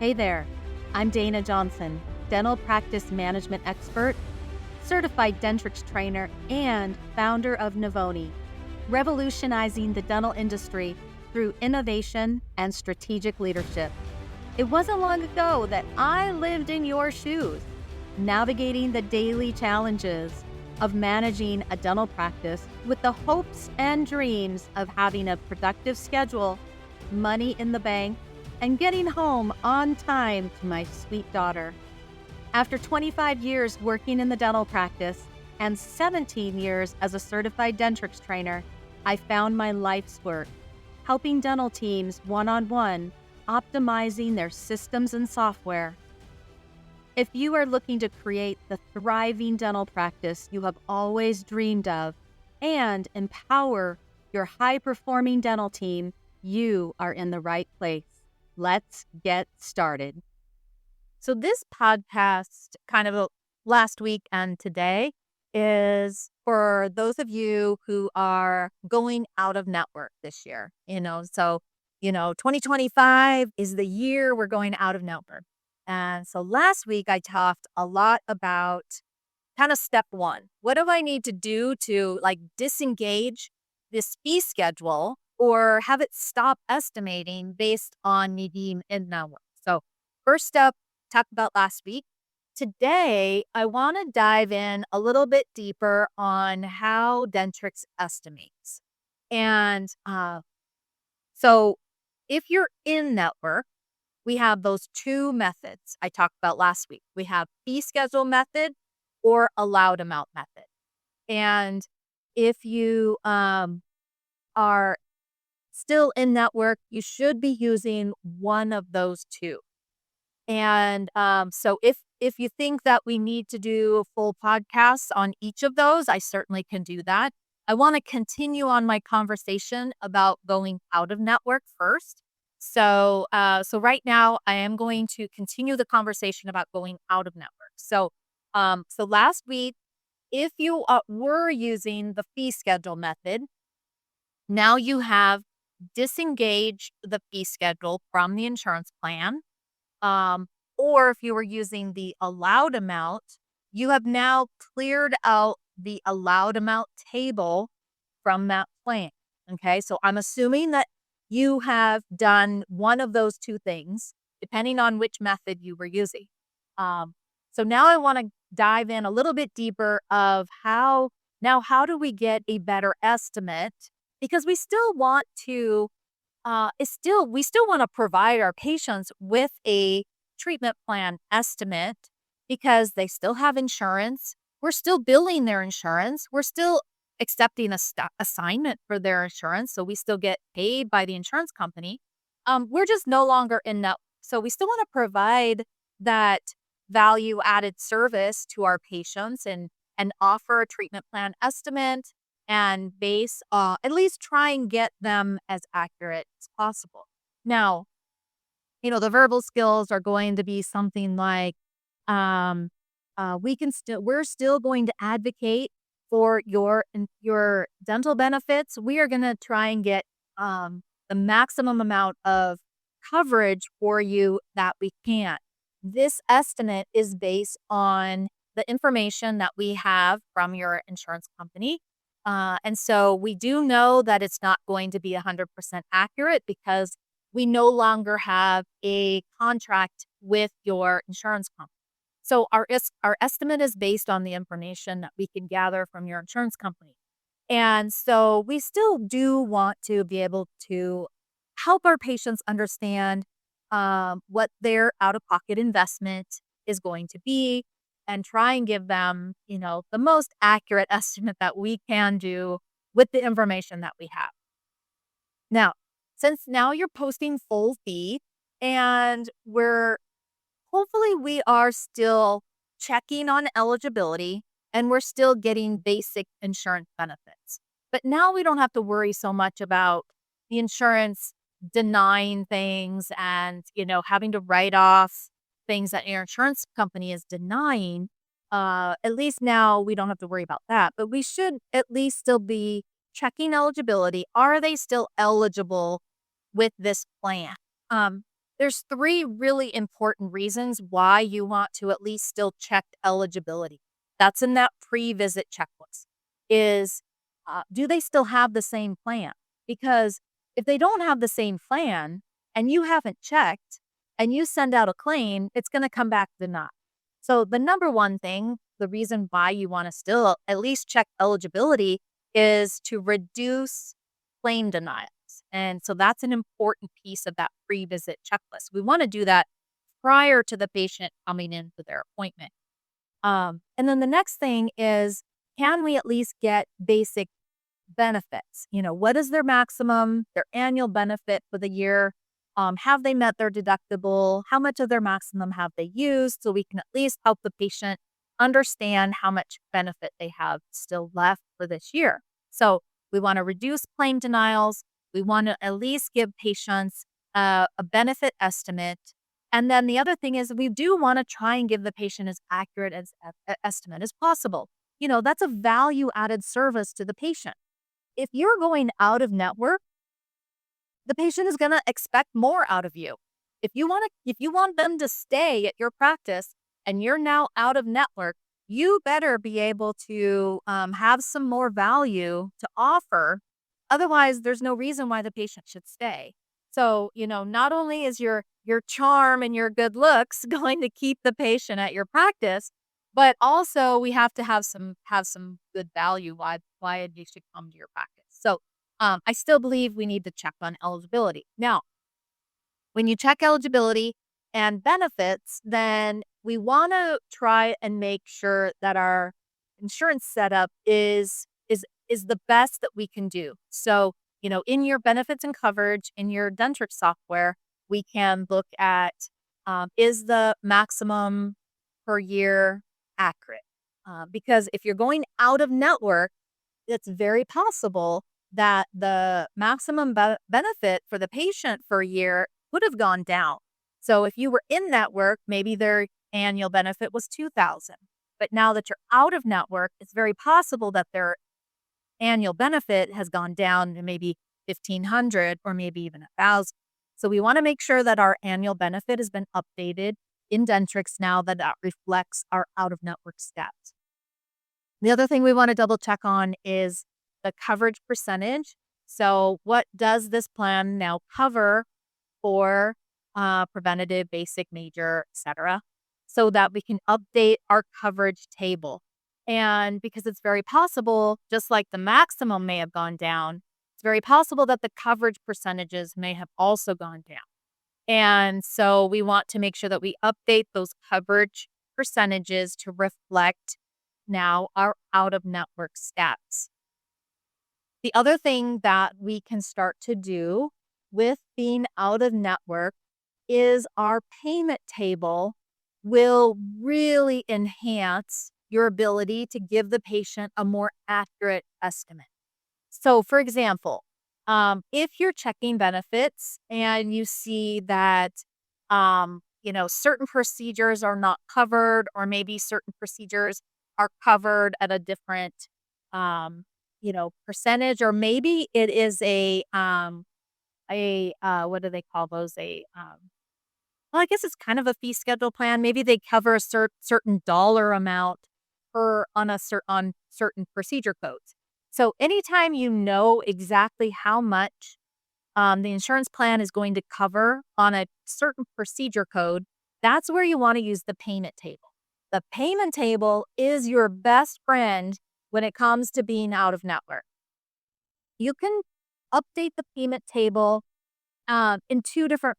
Hey there, I'm Dayna Johnson, dental practice management expert, certified Dentrix trainer, and founder of Navoni, revolutionizing the dental industry through innovation and strategic leadership. It wasn't long ago that I lived in your shoes, navigating the daily challenges of managing a dental practice with the hopes and dreams of having a productive schedule, money in the bank, and getting home on time to my sweet daughter. After 25 years working in the dental practice and 17 years as a certified Dentrix trainer, I found my life's work, helping dental teams one-on-one, optimizing their systems and software. If you are looking to create the thriving dental practice you have always dreamed of and empower your high-performing dental team, you are in the right place. Let's get started. So this podcast, kind of last week and today, is for those of you who are going out of network this year. 2025 is the year we're going out of network. And so last week I talked a lot about kind of step one. What do I need to do to disengage this fee schedule or have it stop estimating based on me being in network? So first step, talked about last week. Today, I want to dive in a little bit deeper on how Dentrix estimates. And so if you're in network, we have those two methods I talked about last week. We have fee schedule method or allowed amount method. And if you are still in network, you should be using one of those two. And so if you think that we need to do full podcasts on each of those, I certainly can do that. I want to continue on my conversation about going out of network first. So right now I am going to continue the conversation about going out of network. So last week, if you were using the fee schedule method, now you have disengaged the fee schedule from the insurance plan. Or if you were using the allowed amount, you have now cleared out the allowed amount table from that plan. Okay, so I'm assuming that you have done one of those two things, depending on which method you were using. So now I want to dive in a little bit deeper of how do we get a better estimate? Because we still want to we still want to provide our patients with a treatment plan estimate because they still have insurance. We're still billing their insurance. We're still accepting a assignment for their insurance. So we still get paid by the insurance company. We're just no longer in that. So we still want to provide that value added service to our patients and offer a treatment plan estimate and at least try and get them as accurate as possible. Now, the verbal skills are going to be something like, we're still going to advocate for your dental benefits. We are going to try and get the maximum amount of coverage for you that we can. This estimate is based on the information that we have from your insurance company. And so we do know that it's not going to be 100% accurate because we no longer have a contract with your insurance company. So our estimate is based on the information that we can gather from your insurance company. And so we still do want to be able to help our patients understand what their out-of-pocket investment is going to be and try and give them, the most accurate estimate that we can do with the information that we have. Now, since now you're posting full fee and hopefully we are still checking on eligibility and we're still getting basic insurance benefits. But now we don't have to worry so much about the insurance denying things and, having to write off things that your insurance company is denying. At least now we don't have to worry about that. But we should at least still be checking eligibility. Are they still eligible with this plan? There's 3 really important reasons why you want to at least still check eligibility. That's in that pre-visit checklist. Is do they still have the same plan? Because if they don't have the same plan and you haven't checked and you send out a claim, it's going to come back denied. So the number one thing, the reason why you want to still at least check eligibility is to reduce claim denials. And so that's an important piece of that pre-visit checklist. We want to do that prior to the patient coming in for their appointment. And then the next thing is, can we at least get basic benefits? What is their maximum, their annual benefit for the year? Have they met their deductible? How much of their maximum have they used? So we can at least help the patient understand how much benefit they have still left for this year. So we want to reduce claim denials. We want to at least give patients a benefit estimate. And then the other thing is we do want to try and give the patient as accurate as estimate as possible. That's a value added service to the patient. If you're going out of network, the patient is going to expect more out of you. If you want them to stay at your practice and you're now out of network, you better be able to have some more value to offer. Otherwise, there's no reason why the patient should stay. So, not only is your charm and your good looks going to keep the patient at your practice, but also we have to have some good value why they should come to your practice. So, I still believe we need to check on eligibility. Now, when you check eligibility and benefits, then we want to try and make sure that our insurance setup is the best that we can do. So, in your benefits and coverage in your Dentrix software, we can look at is the maximum per year accurate? Because if you're going out of network, it's very possible that the maximum benefit for the patient for a year would have gone down. So if you were in network, maybe their annual benefit was $2,000. But now that you're out of network, it's very possible that their annual benefit has gone down to maybe $1,500 or maybe even $1,000. So we want to make sure that our annual benefit has been updated in Dentrix now that reflects our out of network stats. The other thing we want to double check on is the coverage percentage. So what does this plan now cover for preventative, basic, major, etc., so that we can update our coverage table. And because it's very possible, just like the maximum may have gone down, it's very possible that the coverage percentages may have also gone down. And so we want to make sure that we update those coverage percentages to reflect now our out of network stats. The other thing that we can start to do with being out of network is our payment table will really enhance your ability to give the patient a more accurate estimate. So, for example, if you're checking benefits and you see that, certain procedures are not covered, or maybe certain procedures are covered at a different, percentage, or maybe it is what do they call those? Well, I guess it's kind of a fee schedule plan. Maybe they cover a certain dollar amount on certain procedure codes. So anytime you know exactly how much the insurance plan is going to cover on a certain procedure code, that's where you want to use the payment table. The payment table is your best friend when it comes to being out of network. You can update the payment table in two different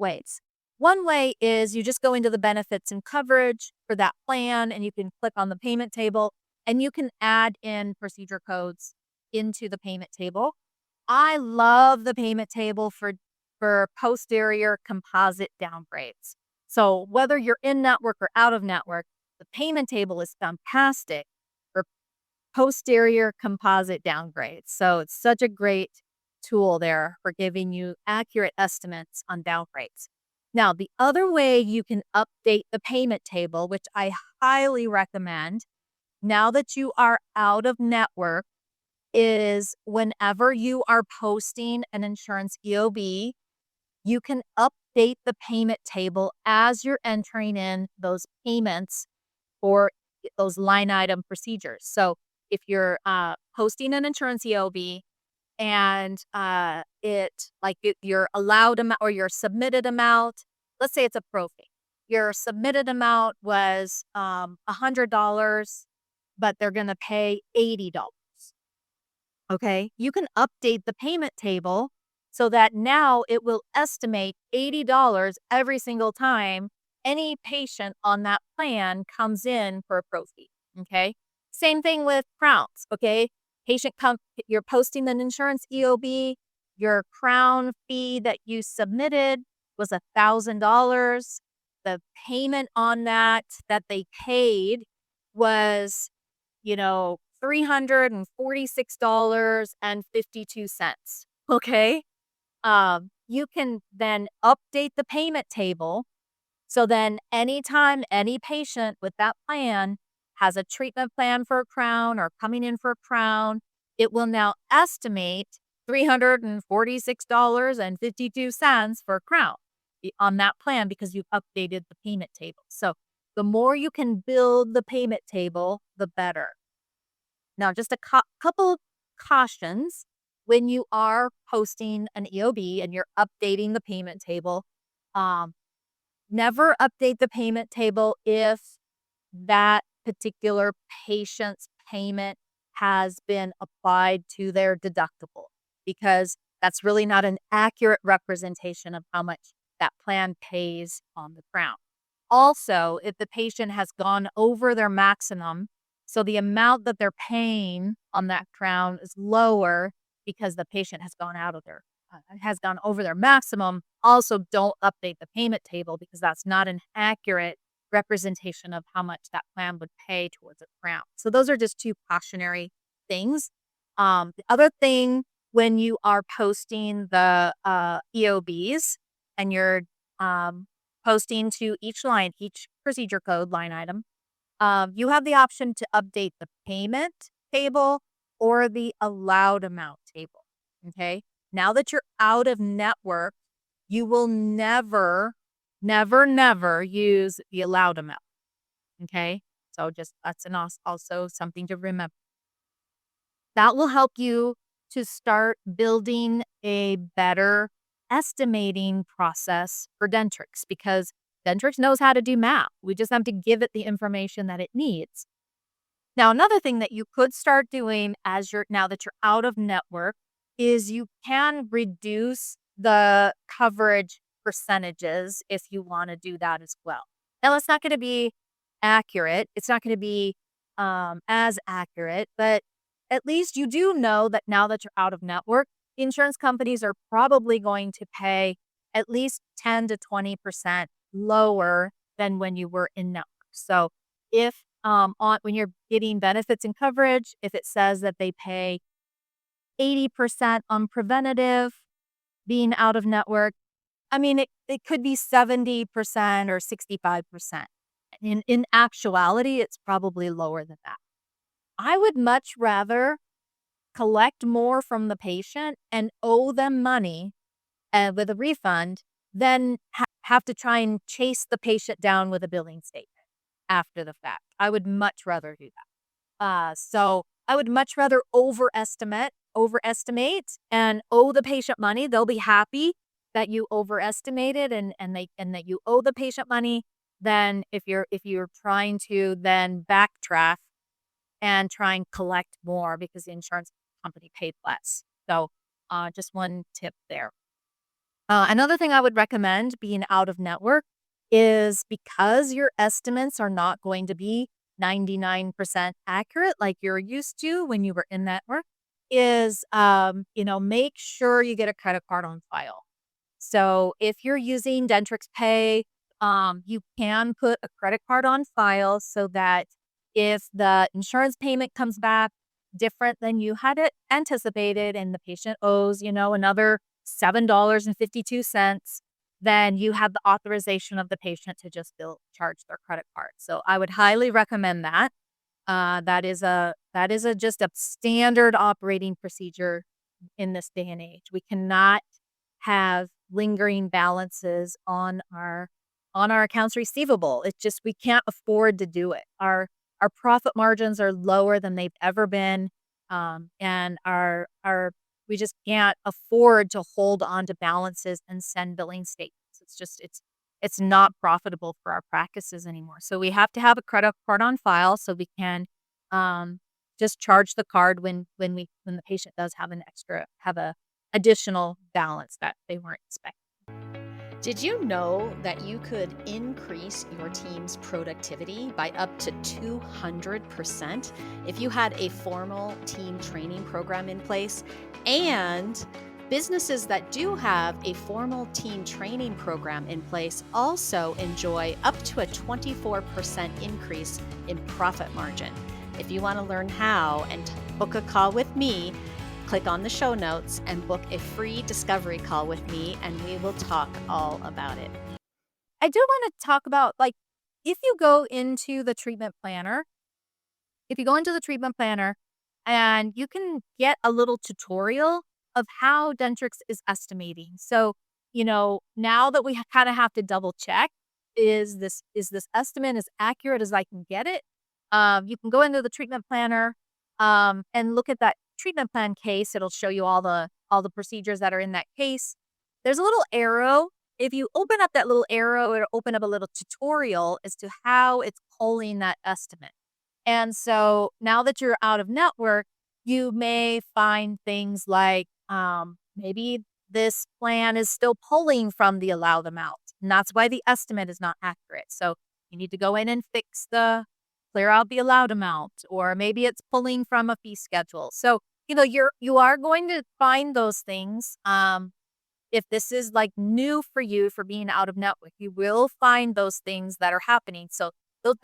ways. One way is you just go into the benefits and coverage for that plan, and you can click on the payment table and you can add in procedure codes into the payment table. I love the payment table for posterior composite downgrades. So whether you're in network or out of network, the payment table is fantastic for posterior composite downgrades. So it's such a great tool there for giving you accurate estimates on downgrades. Now, the other way you can update the payment table, which I highly recommend now that you are out of network, is whenever you are posting an insurance EOB, you can update update the payment table as you're entering in those payments for those line item procedures. So if you're posting an insurance EOB and your allowed amount or your submitted amount, let's say it's a prophy. Your submitted amount was $100, but they're going to pay $80. Okay, you can update the payment table so that now it will estimate $80 every single time any patient on that plan comes in for a prophy. Okay, same thing with crowns. Okay, you're posting an insurance EOB, your crown fee that you submitted was $1,000. The payment on that they paid was $346.52. Okay. You can then update the payment table. So then anytime any patient with that plan has a treatment plan for a crown or coming in for a crown, it will now estimate $346.52 for a crown on that plan because you've updated the payment table. So the more you can build the payment table, the better. Now, just a couple cautions when you are posting an EOB and you're updating the payment table. Never update the payment table if that particular patient's payment has been applied to their deductible, because that's really not an accurate representation of how much that plan pays on the crown. Also, if the patient has gone over their maximum, so the amount that they're paying on that crown is lower because the patient has gone over their maximum. Also, don't update the payment table because that's not an accurate representation of how much that plan would pay towards a crown. So those are just two cautionary things. The other thing, when you are posting the EOBs and you're posting to each procedure code line item, you have the option to update the payment table or the allowed amount table. Okay. Now that you're out of network, you will never, never, never use the allowed amount. Okay. So that's also something to remember. That will help you to start building a better estimating process for Dentrix, because Dentrix knows how to do math. We just have to give it the information that it needs. Now, another thing that you could start doing now that you're out of network is you can reduce the coverage percentages if you want to do that as well. Now, it's not going to be accurate. It's not going to be as accurate, but at least you do know that now that you're out of network, insurance companies are probably going to pay at least 10 to 20% lower than when you were in network. So if when you're getting benefits and coverage, if it says that they pay 80% on preventative being out of network, I mean, it could be 70% or 65%. In actuality, it's probably lower than that. I would much rather collect more from the patient and owe them money with a refund than have to try and chase the patient down with a billing statement after the fact. I would much rather do that. So I would much rather overestimate and owe the patient money. They'll be happy that you overestimated and that you owe the patient money than if you're trying to then backtrack and try and collect more because the insurance company paid less. So just one tip there. Another thing I would recommend being out of network is, because your estimates are not going to be 99% accurate like you're used to when you were in network, is make sure you get a credit card on file. So if you're using Dentrix Pay, you can put a credit card on file so that if the insurance payment comes back different than you had it anticipated and the patient owes, another $7.52, then you have the authorization of the patient to just charge their credit card. So I would highly recommend that. That is just a standard operating procedure in this day and age. We cannot have lingering balances on our accounts receivable. It's just we can't afford to do it. Our profit margins are lower than they've ever been, and our we just can't afford to hold on to balances and send billing statements. It's not profitable for our practices anymore. So we have to have a credit card on file so we can um, just charge the card when the patient does have a additional balance that they weren't expecting. Did you know that you could increase your team's productivity by up to 200% if you had a formal team training program in place? And businesses that do have a formal team training program in place also enjoy up to a 24% increase in profit margin. If you want to learn how and book a call with me, click on the show notes and book a free discovery call with me, and we will talk all about it. I do want to talk about, like, if you go into the treatment planner, and you can get a little tutorial of how Dentrix is estimating. So, now that we kind of have to double check, is this estimate as accurate as I can get it? You can go into the treatment planner and look at that treatment plan case. It'll show you all the procedures that are in that case. There's a little arrow. If you open up that little arrow, it'll open up a little tutorial as to how it's pulling that estimate. And so now that you're out of network, you may find things like maybe this plan is still pulling from the allowed amount. And that's why the estimate is not accurate. So you need to go in and clear out the allowed amount, or maybe it's pulling from a fee schedule. So, you are going to find those things. If this is like new for you for being out of network, you will find those things that are happening. So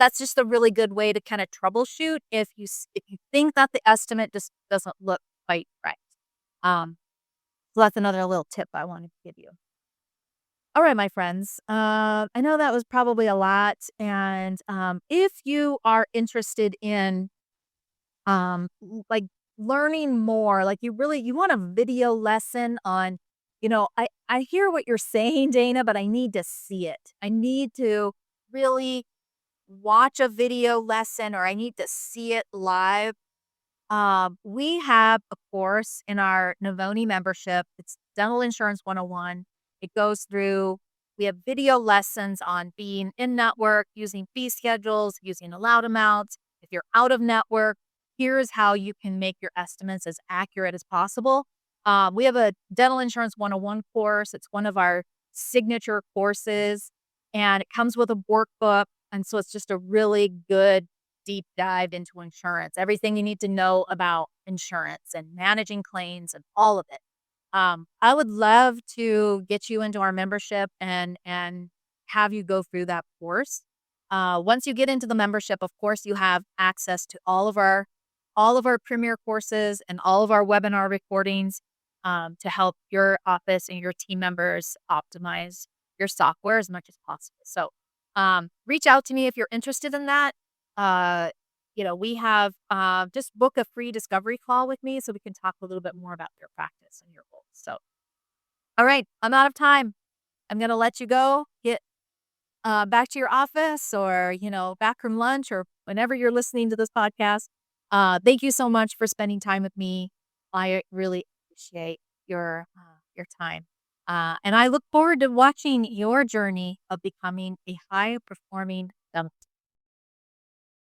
that's just a really good way to kind of troubleshoot if you think that the estimate just doesn't look quite right. So that's another little tip I wanted to give you. All right, my friends. I know that was probably a lot, and if you are interested in like learning more, like you want a video lesson on, I hear what you're saying, Dana, but I need to see it. I need to really watch a video lesson, or I need to see it live. We have a course in our Navoni membership. It's Dental Insurance 101. It goes through, we have video lessons on being in network, using fee schedules, using allowed amounts. If you're out of network, here's how you can make your estimates as accurate as possible. We have a Dental Insurance 101 course. It's one of our signature courses, and it comes with a workbook. And so it's just a really good deep dive into insurance, everything you need to know about insurance and managing claims and all of it. I would love to get you into our membership and have you go through that course. Once you get into the membership, of course, you have access to all of our premier courses and all of our webinar recordings to help your office and your team members optimize your software as much as possible. So reach out to me if you're interested in that. We have just book a free discovery call with me so we can talk a little bit more about your practice and your goals. So, all right, I'm out of time. I'm going to let you go, get back to your office, or, back from lunch, or whenever you're listening to this podcast. Thank you so much for spending time with me. I really appreciate your time. And I look forward to watching your journey of becoming a high performing